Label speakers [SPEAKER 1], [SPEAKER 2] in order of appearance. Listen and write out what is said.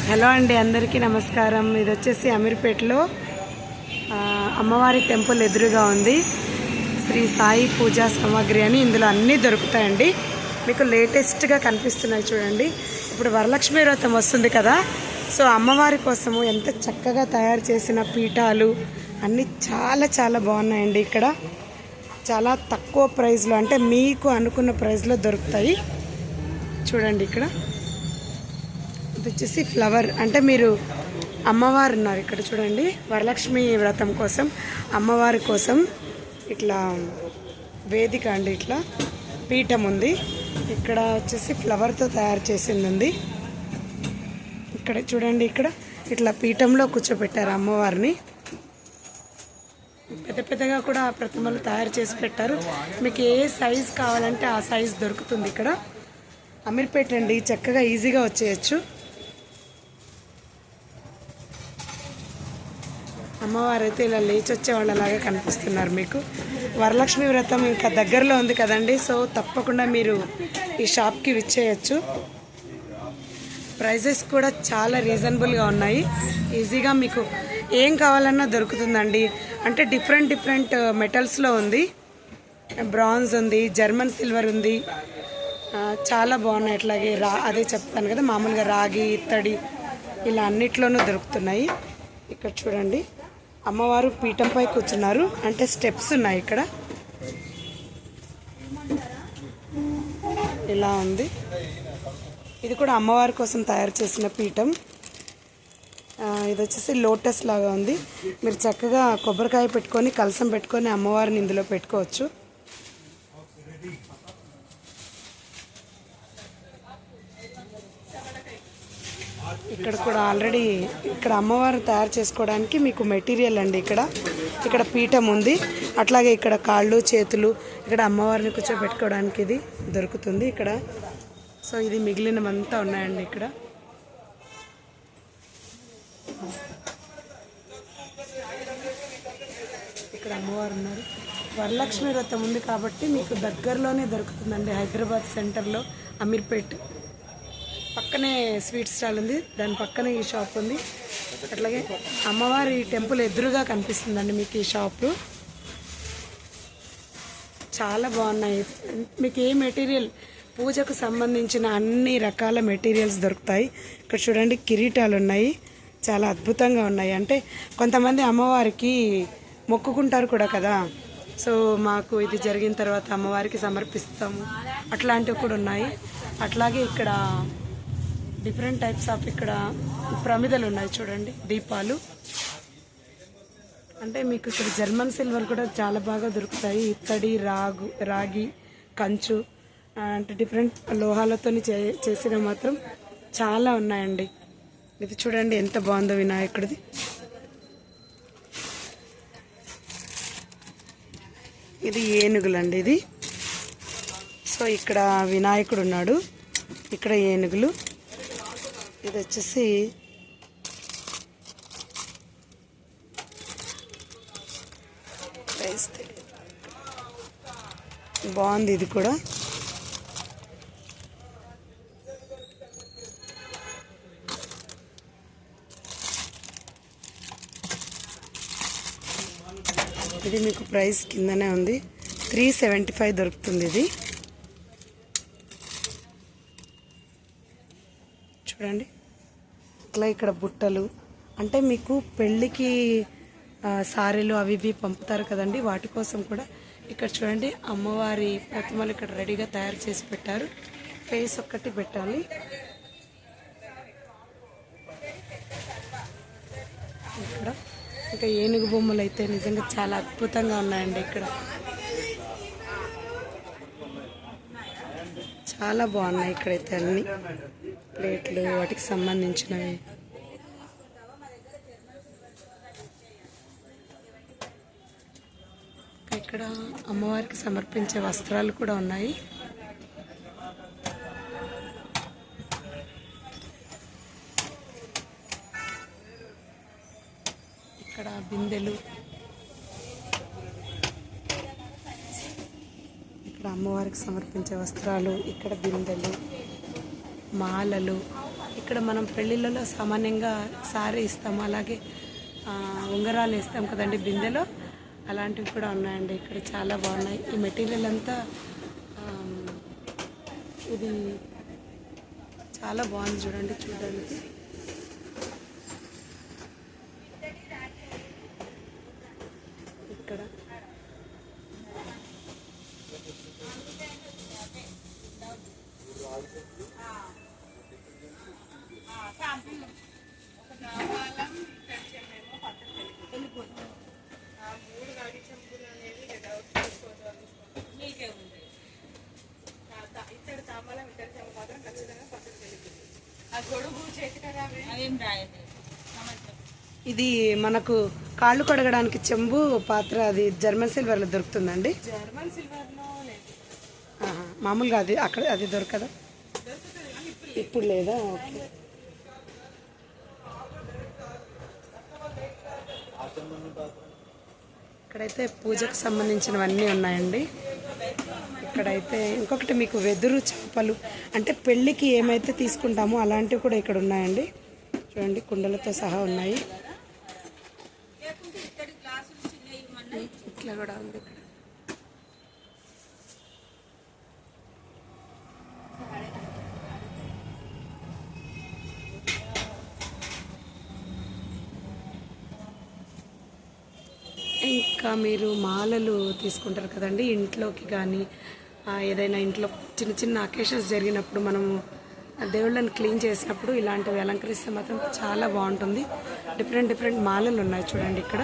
[SPEAKER 1] Hello అండి, అందరికీ నమస్కారం. ఇది వచ్చేసి అమీర్పేటలో అమ్మవారి టెంపుల్ ఎదురుగా ఉంది. శ్రీ సాయి పూజా సామాగ్రి అని ఇందులో అన్నీ దొరుకుతాయండి. మీకు లేటెస్ట్గా కనిపిస్తున్నాయి చూడండి. ఇప్పుడు వరలక్ష్మి వ్రతం వస్తుంది కదా, సో అమ్మవారి కోసము ఎంత చక్కగా తయారు చేసిన పీఠాలు అన్నీ చాలా చాలా బాగున్నాయండి. ఇక్కడ చాలా తక్కువ ప్రైస్లో, అంటే మీకు అనుకున్న ప్రైస్లో దొరుకుతాయి. చూడండి, ఇక్కడ ఇది వచ్చేసి ఫ్లవర్, అంటే మీరు అమ్మవారు ఉన్నారు ఇక్కడ చూడండి. వరలక్ష్మి వ్రతం కోసం అమ్మవారి కోసం ఇట్లా వేదిక అండి, ఇట్లా పీఠం ఉంది. ఇక్కడ వచ్చేసి ఫ్లవర్తో తయారు చేసింది ఉంది. ఇక్కడ చూడండి, ఇక్కడ ఇట్లా పీఠంలో కూర్చోబెట్టారు అమ్మవారిని. పెద్ద పెద్దగా కూడా ప్రతిమలు తయారు చేసి పెట్టారు. మీకు ఏ సైజ్ కావాలంటే ఆ సైజ్ దొరుకుతుంది. ఇక్కడ అమీర్పేట అండి, చక్కగా ఈజీగా వచ్చేయచ్చు. అమ్మవారు అయితే ఇలా లేచి వచ్చే వాళ్ళలాగా కనిపిస్తున్నారు మీకు. వరలక్ష్మి వ్రతం ఇంకా దగ్గరలో ఉంది కదండి, సో తప్పకుండా మీరు ఈ షాప్కి విచ్చేయచ్చు. ప్రైజెస్ కూడా చాలా రీజనబుల్గా ఉన్నాయి. ఈజీగా మీకు ఏం కావాలన్నా దొరుకుతుందండి. అంటే డిఫరెంట్ మెటల్స్లో ఉంది. బ్రాంజ్ ఉంది, జర్మన్ సిల్వర్ ఉంది, చాలా బాగున్నాయి. అట్లాగే అదే చెప్తాను కదా, మామూలుగా రాగి, ఇత్తడి ఇలా అన్నిట్లోనూ దొరుకుతున్నాయి. ఇక్కడ చూడండి, అమ్మవారు పీఠంపై కూర్చున్నారు, అంటే స్టెప్స్ ఉన్నాయి ఇక్కడ. ఇలా ఉంది. ఇది కూడా అమ్మవారి కోసం తయారు చేసిన పీఠం. ఇది వచ్చేసి లోటస్ లాగా ఉంది. మీరు చక్కగా కొబ్బరికాయ పెట్టుకొని కలసం పెట్టుకొని అమ్మవారిని ఇందులో పెట్టుకోవచ్చు. ఇక్కడ కూడా ఆల్రెడీ ఇక్కడ అమ్మవారు తయారు చేసుకోవడానికి మీకు మెటీరియల్ అండి. ఇక్కడ పీఠం ఉంది, అట్లాగే ఇక్కడ కాళ్ళు చేతులు, ఇక్కడ అమ్మవారిని కూర్చోబెట్టుకోవడానికి ఇది దొరుకుతుంది ఇక్కడ. సో ఇది మిగిలినవంతా ఉన్నాయండి. ఇక్కడ అమ్మవారు ఉన్నారు. వరలక్ష్మి వ్రతం ఉంది కాబట్టి మీకు దగ్గరలోనే దొరుకుతుందండి. హైదరాబాద్ సెంటర్లో అమీర్పేట్ పక్కనే స్వీట్ స్టాల్ ఉంది, దాని పక్కనే ఈ షాప్ ఉంది. అట్లాగే అమ్మవారి టెంపుల్ ఎదురుగా కనిపిస్తుందండి మీకు ఈ షాపు. చాలా బాగున్నాయి. మీకు ఏ మెటీరియల్, పూజకు సంబంధించిన అన్ని రకాల మెటీరియల్స్ దొరుకుతాయి. ఇక్కడ చూడండి, కిరీటాలు ఉన్నాయి, చాలా అద్భుతంగా ఉన్నాయి. అంటే కొంతమంది అమ్మవారికి మొక్కుకుంటారు కూడా కదా, సో మాకు ఇది జరిగిన తర్వాత అమ్మవారికి సమర్పిస్తాము, అట్లాంటివి కూడా ఉన్నాయి. అట్లాగే ఇక్కడ డిఫరెంట్ టైప్స్ ఆఫ్ ఇక్కడ ప్రమిదలు ఉన్నాయి చూడండి, దీపాలు. అంటే మీకు ఇక్కడ జర్మన్ సిల్వర్ కూడా చాలా బాగా దొరుకుతాయి. ఇత్తడి, రాగి, కంచు, అంటే డిఫరెంట్ లోహాలతో చేసిన మాత్రం చాలా ఉన్నాయండి. ఇది చూడండి ఎంత బాగుందో వినాయకుడిది. ఇది ఏనుగులండి ఇది. సో ఇక్కడ వినాయకుడు ఉన్నాడు, ఇక్కడ ఏనుగులు. ఇది వచ్చేసి బాగుంది, ఇది కూడా. ఇది మీకు ప్రైస్ కిందనే ఉంది, 375 దొరుకుతుంది ఇది. చూడండి, ఇట్లా ఇక్కడ బుట్టలు, అంటే మీకు పెళ్ళికి సారీలు అవి ఇవి పంపుతారు కదండి, వాటి కోసం కూడా ఇక్కడ చూడండి అమ్మవారి ప్రతిమలు ఇక్కడ రెడీగా తయారు చేసి పెట్టారు. ఫేస్ ఒక్కటి పెట్టాలి. ఇక్కడ ఇంకా ఏనుగు బొమ్మలు అయితే నిజంగా చాలా అద్భుతంగా ఉన్నాయండి. ఇక్కడ చాలా బాగున్నాయి. ఇక్కడైతే అన్ని ప్లేట్లు, వాటికి సంబంధించినవి. ఇక్కడ అమ్మవారికి సమర్పించే వస్త్రాలు కూడా ఉన్నాయి. ఇక్కడ బిందెలు, ఇక్కడ అమ్మవారికి సమర్పించే వస్త్రాలు, ఇక్కడ బిందెలు, మాలలు, ఇక్కడ మనం పెళ్ళిళ్ళలో సామాన్యంగా సారీ ఇస్తాము, అలాగే ఉంగరాలు వేస్తాం కదండి బిందెలో, అలాంటివి కూడా ఉన్నాయండి. ఇక్కడ చాలా బాగున్నాయి. ఈ మెటీరియల్ అంతా ఇది చాలా బాగుంది చూడండి చూడడానికి. ఇక్కడ ఇది మనకు కాళ్ళు కడగడానికి చెంబు పాత్ర, అది జర్మన్ సిల్వర్లో దొరుకుతుందండి. మామూలుగా అది అక్కడ అది దొరకదా? ఇప్పుడు లేదా? ఓకే. ఇక్కడైతే పూజకు సంబంధించినవన్నీ ఉన్నాయండి. ఇక్కడైతే ఇంకొకటి మీకు వెదురు చేపలు, అంటే పెళ్ళికి ఏమైతే తీసుకుంటామో అలాంటివి కూడా ఇక్కడ ఉన్నాయండి. చూడండి కుండలతో సహా ఉన్నాయి. ఇట్లా కూడా ఉంది ఇక్కడ. ఇంకా మీరు మాలలు తీసుకుంటారు కదండి ఇంట్లోకి, కానీ ఏదైనా ఇంట్లో చిన్న చిన్న అకేషన్స్ జరిగినప్పుడు మనము దేవుళ్ళని క్లీన్ చేసినప్పుడు ఇలాంటివి అలంకరిస్తే మాత్రం చాలా బాగుంటుంది. డిఫరెంట్ డిఫరెంట్ మాలలు ఉన్నాయి చూడండి ఇక్కడ.